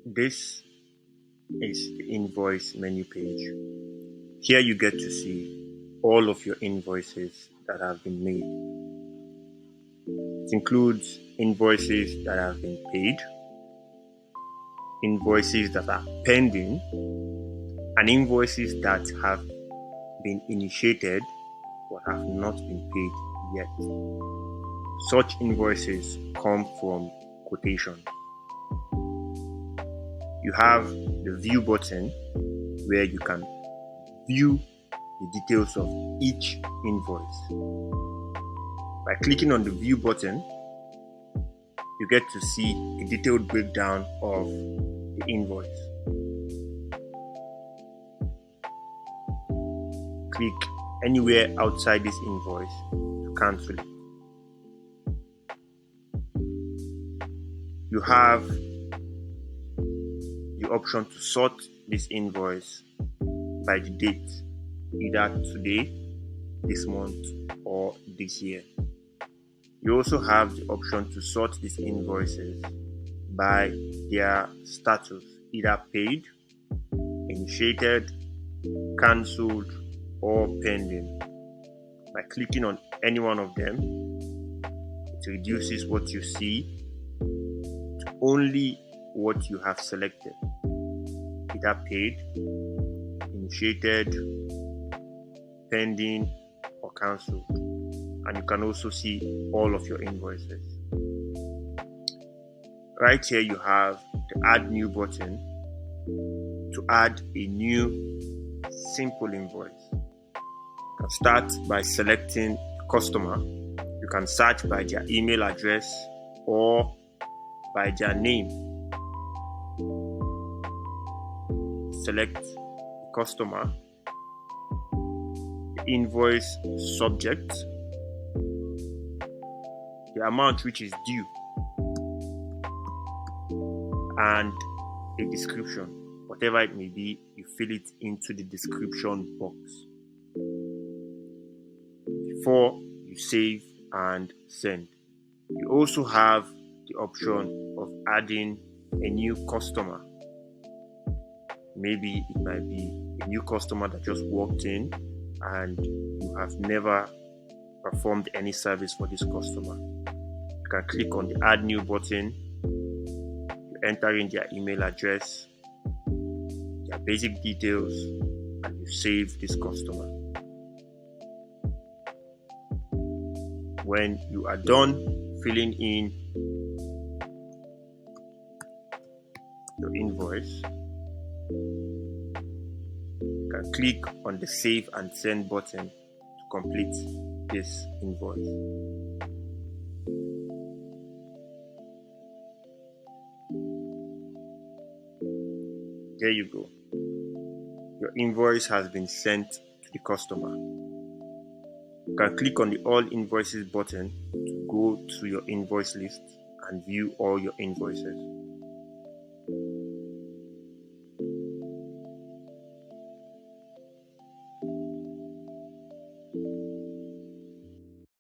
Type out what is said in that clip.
This is the invoice menu page. Here you get to see all of your invoices that have been made. It includes invoices that have been paid, invoices that are pending, and invoices that have been initiated but have not been paid yet. Such invoices come from quotation. You have the view button where you can view the details of each invoice. By clicking on the view button, you get to see a detailed breakdown of the invoice. Click anywhere outside this invoice to cancel it. You have the option to sort this invoice by the date, either today, this month, or this year. You also have the option to sort these invoices by their status, either paid, initiated, cancelled, or pending. By clicking on any one of them, it reduces what you see to only what you have selected, either paid, initiated, pending, or cancelled. And you can also see all of your invoices. Right here you have the add new button to add a new simple invoice. You can start by selecting the customer. You can search by their email address or by their name. Select the customer, the invoice subject, the amount which is due, and a description. Whatever it may be, you fill it into the description box before you save and send. You also have the option of adding a new customer. Maybe it might be a new customer that just walked in and you have never performed any service for this customer. You can click on the add new button. You enter in their email address, their basic details, and you save this customer. When you are done filling in your invoice, you can click on the save and send button to complete this invoice. There you go. Your invoice has been sent to the customer. You can click on the all invoices button to go to your invoice list and view all your invoices.